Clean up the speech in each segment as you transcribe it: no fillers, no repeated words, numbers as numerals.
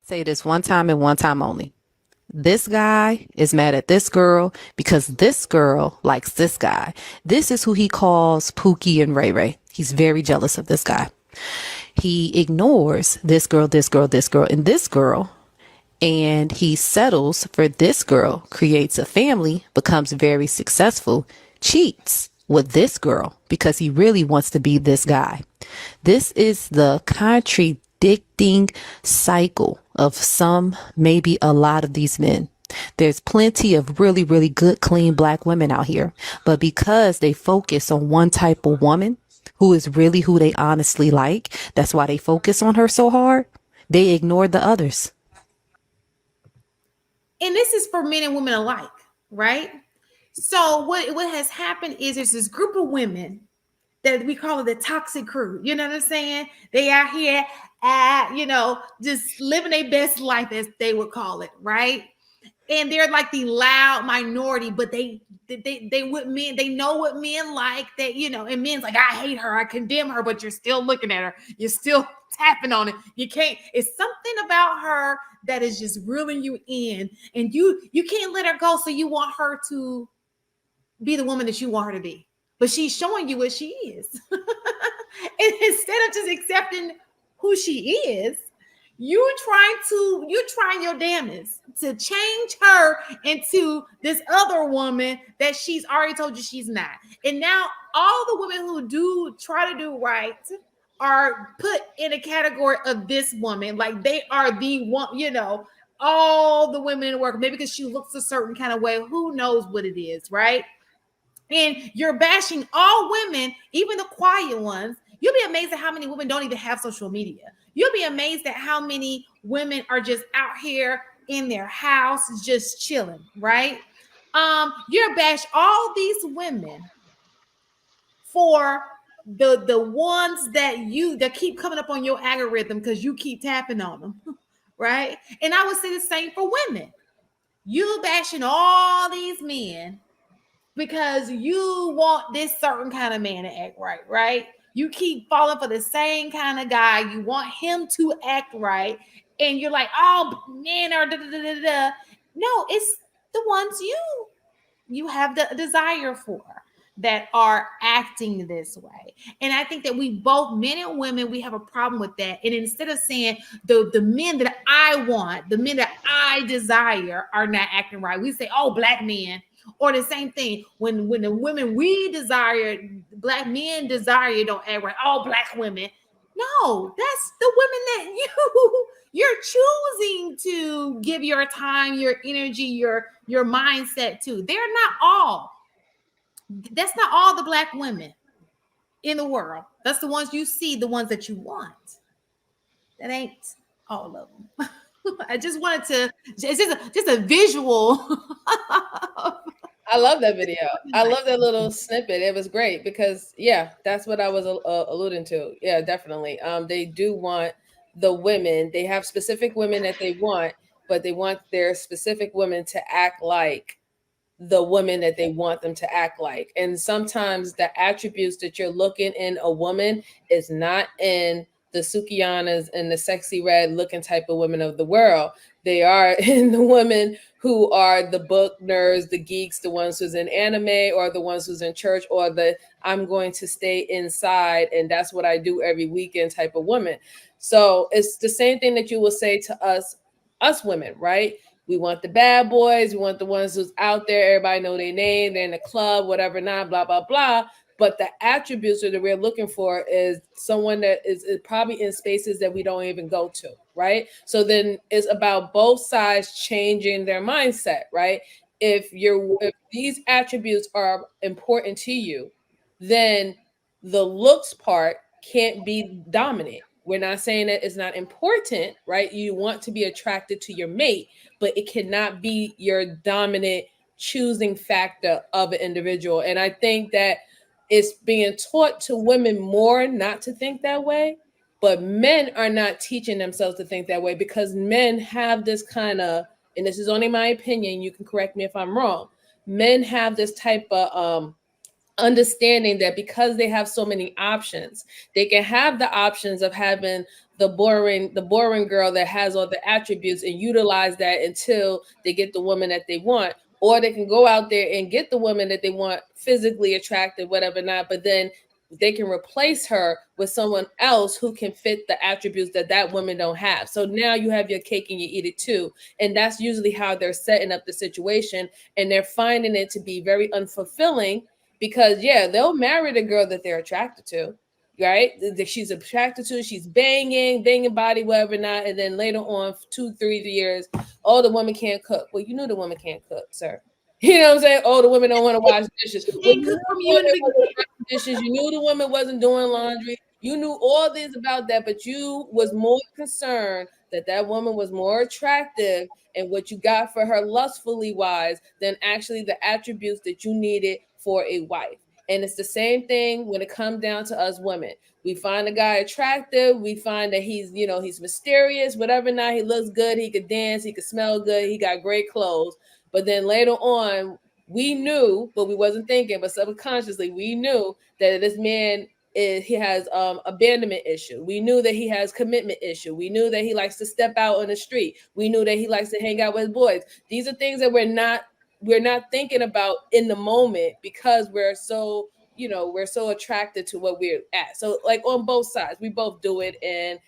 Say this one time and one time only. This guy is mad at this girl because this girl likes this guy. This is who he calls Pookie and Ray Ray. He's very jealous of this guy. He ignores this girl, this girl, this girl, and this girl. And he settles for this girl, creates a family, becomes very successful, cheats with this girl because he really wants to be this guy. This is the contradicting cycle of some, maybe a lot of these men. There's plenty of really, really good, clean black women out here. But because they focus on one type of woman who is really who they honestly like, that's why they focus on her so hard, they ignore the others. And this is for men and women alike, right? So what has happened is there's this group of women that we call it the toxic crew. You know what I'm saying? They out here, just living their best life, as they would call it, right? And they're like the loud minority, but they what men, they know what men like, that, and men's like, I hate her, I condemn her, but you're still looking at her, you're still tapping on it. You can't, it's something about her that is just reeling you in, and you can't let her go. So you want her to be the woman that you want her to be, but she's showing you what she is. And instead of just accepting who she is, you trying your damnedest to change her into this other woman that she's already told you she's not. And now all the women who do try to do right are put in a category of this woman, like they are the one, all the women in the work, maybe because she looks a certain kind of way, who knows what it is, right? And you're bashing all women, even the quiet ones. You'll be amazed at how many women don't even have social media. You'll be amazed at how many women are just out here in their house, just chilling, right? You're bash all these women for the ones that keep coming up on your algorithm because you keep tapping on them, right? And I would say the same for women. You bashing all these men because you want this certain kind of man to act right, right? You keep falling for the same kind of guy. You want him to act right. And you're like, oh, men are da da da da da. No, it's the ones you have the desire for that are acting this way. And I think that we both, men and women, we have a problem with that. And instead of saying the men that I want, the men that I desire are not acting right, we say, oh, black men. Or the same thing when the women we desire, black men desire, don't act right. All black women. No, that's the women that you're choosing to give your time, your energy, your mindset to. They're not all. That's not all the black women in the world. That's the ones you see, the ones that you want. That ain't all of them. I just wanted to. It's just a visual. I love that video. I love that little snippet. It was great because, yeah, that's what I was alluding to. Yeah, definitely. They do want the women. They have specific women that they want, but they want their specific women to act like the women that they want them to act like. And sometimes the attributes that you're looking in a woman is not in the Sukianas and the sexy red looking type of women of the world. They are in the women who are the book nerds, the geeks, the ones who's in anime, or the ones who's in church, or the I'm going to stay inside and that's what I do every weekend type of woman. So it's the same thing that you will say to us women, right? We want the bad boys. We want the ones who's out there. Everybody know their name. They're in the club, whatever, not blah, blah, blah. But the attributes that we're looking for is someone that is probably in spaces that we don't even go to, right? So then it's about both sides changing their mindset, right? If these attributes are important to you, then the looks part can't be dominant. We're not saying that it's not important, right? You want to be attracted to your mate, but it cannot be your dominant choosing factor of an individual. And I think that it's being taught to women more not to think that way, but men are not teaching themselves to think that way because men have this kind of, and this is only my opinion, you can correct me if I'm wrong, men have this type of understanding that because they have so many options, they can have the options of having the boring girl that has all the attributes and utilize that until they get the woman that they want, or they can go out there and get the woman that they want, physically attractive, whatever not, but then they can replace her with someone else who can fit the attributes that that woman don't have. So now you have your cake and you eat it too. And that's usually how they're setting up the situation, and they're finding it to be very unfulfilling, because yeah, they'll marry the girl that they're attracted to, right? That she's attracted to, she's banging body, whatever not, and then later on, 2 3 years, oh, the woman can't cook. Well, you knew the woman can't cook, sir. You know what I'm saying? Oh, the women don't want to wash dishes. She Well, ain't you cook knew for the me you in woman the wasn't beginning. washing dishes. You knew the woman wasn't doing laundry. You knew all this about that, but you was more concerned that that woman was more attractive and what you got for her lustfully wise than actually the attributes that you needed for a wife. And it's the same thing when it comes down to us women. We find a guy attractive. We find that he's mysterious, whatever not. He looks good. He could dance. He could smell good. He got great clothes. But then later on, we knew, but we wasn't thinking, but subconsciously we knew that this man he has abandonment issue. We knew that he has commitment issue. We knew that he likes to step out on the street. We knew that he likes to hang out with boys. These are things that we're not thinking about in the moment, because we're so attracted to what we're at. So like on both sides, we both do it, and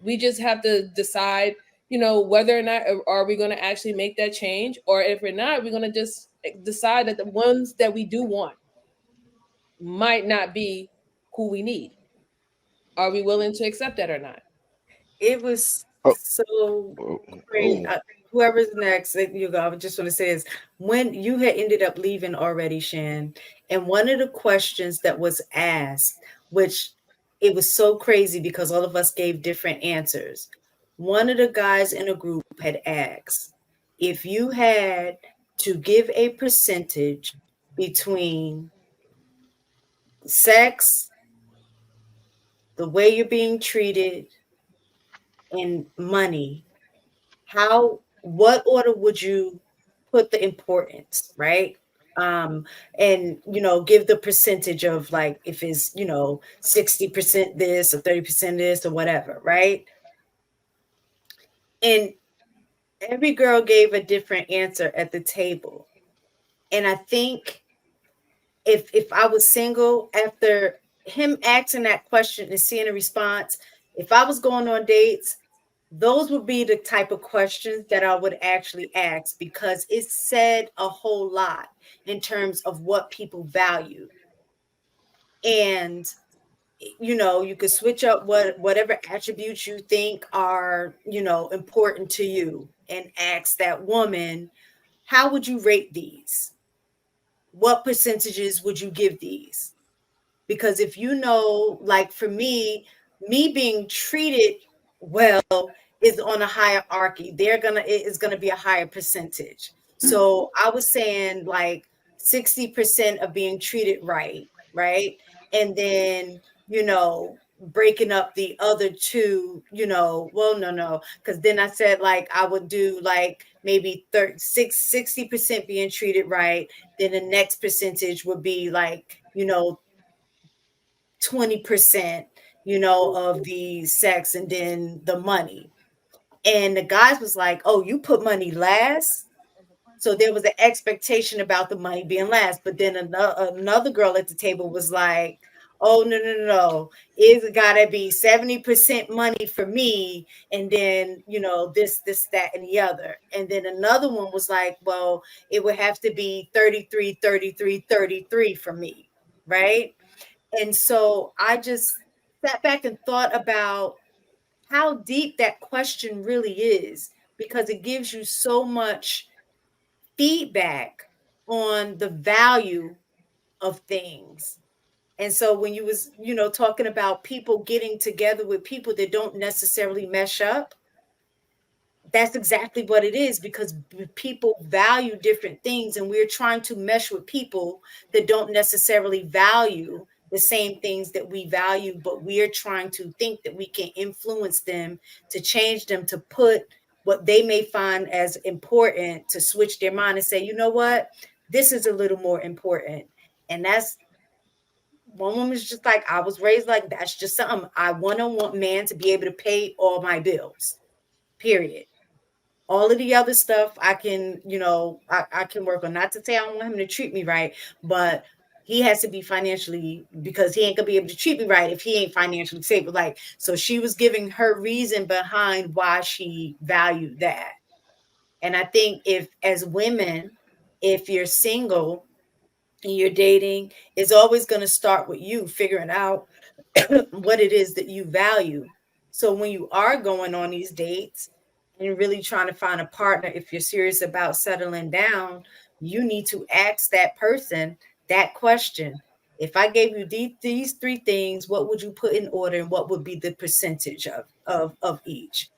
we just have to decide, whether or not are we going to actually make that change, or if we're not, we're going to just decide that the ones that we do want might not be who we need. Are we willing to accept that or not? It was Oh, so oh, crazy. oh. Whoever's next, you go. I just want to say is when you had ended up leaving already, Shan, and one of the questions that was asked, which it was so crazy because all of us gave different answers. One of the guys in a group had asked if you had to give a percentage between sex, the way you're being treated, and money, what order would you put the importance, right? And give the percentage of like if it's 60% this or 30% this or whatever, right? And every girl gave a different answer at the table. And I think if I was single after him asking that question and seeing a response, if I was going on dates, those would be the type of questions that I would actually ask because it said a whole lot in terms of what people value. And you could switch up whatever attributes you think are, important to you and ask that woman, how would you rate these? What percentages would you give these? Because if like for me being treated well is on a hierarchy. It is gonna be a higher percentage. So I was saying like 60% of being treated right? And then, breaking up the other two, well, no, because then I said like I would do like maybe 60% being treated right. Then the next percentage would be like, 20%, of the sex and then the money. And the guys was like, oh, you put money last. So there was an expectation about the money being last. But then another girl at the table was like, oh, no. It's got to be 70% money for me. And then, this, that, and the other. And then another one was like, well, it would have to be 33, 33, 33 for me. Right. And so I just sat back and thought about how deep that question really is because it gives you so much feedback on the value of things. And so when you was, talking about people getting together with people that don't necessarily mesh up, that's exactly what it is because people value different things and we're trying to mesh with people that don't necessarily value the same things that we value, but we're trying to think that we can influence them to change them to put what they may find as important to switch their mind and say, you know what, this is a little more important. And one woman's just like, I was raised like, that's just something. I want a man to be able to pay all my bills, period. All of the other stuff I can, I can work on. Not to say I don't want him to treat me right, but he has to be financially, because he ain't gonna be able to treat me right if he ain't financially stable. Like, so she was giving her reason behind why she valued that. And I think if, as women, if you're single and you're dating, it's always going to start with you figuring out what it is that you value. So when you are going on these dates and really trying to find a partner, if you're serious about settling down, you need to ask that person that question. If I gave you these three things, what would you put in order, and what would be the percentage of each?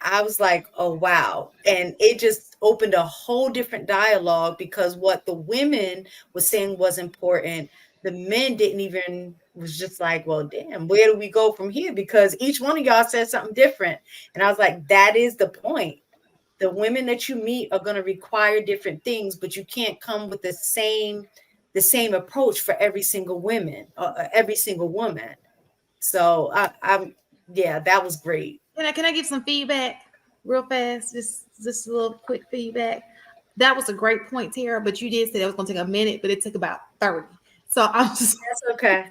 I was like, oh, wow. And it just opened a whole different dialogue, because what the women were saying was important, the men didn't even, was just like, well, damn, where do we go from here? Because each one of y'all said something different. And I was like, that is the point. The women that you meet are going to require different things, but you can't come with the same approach for every single every single woman. So yeah, that was great. Can I give some feedback real fast? Just a little quick feedback. That was a great point, Tara, but you did say that was going to take a minute, but it took about 30. So I'm just That's okay.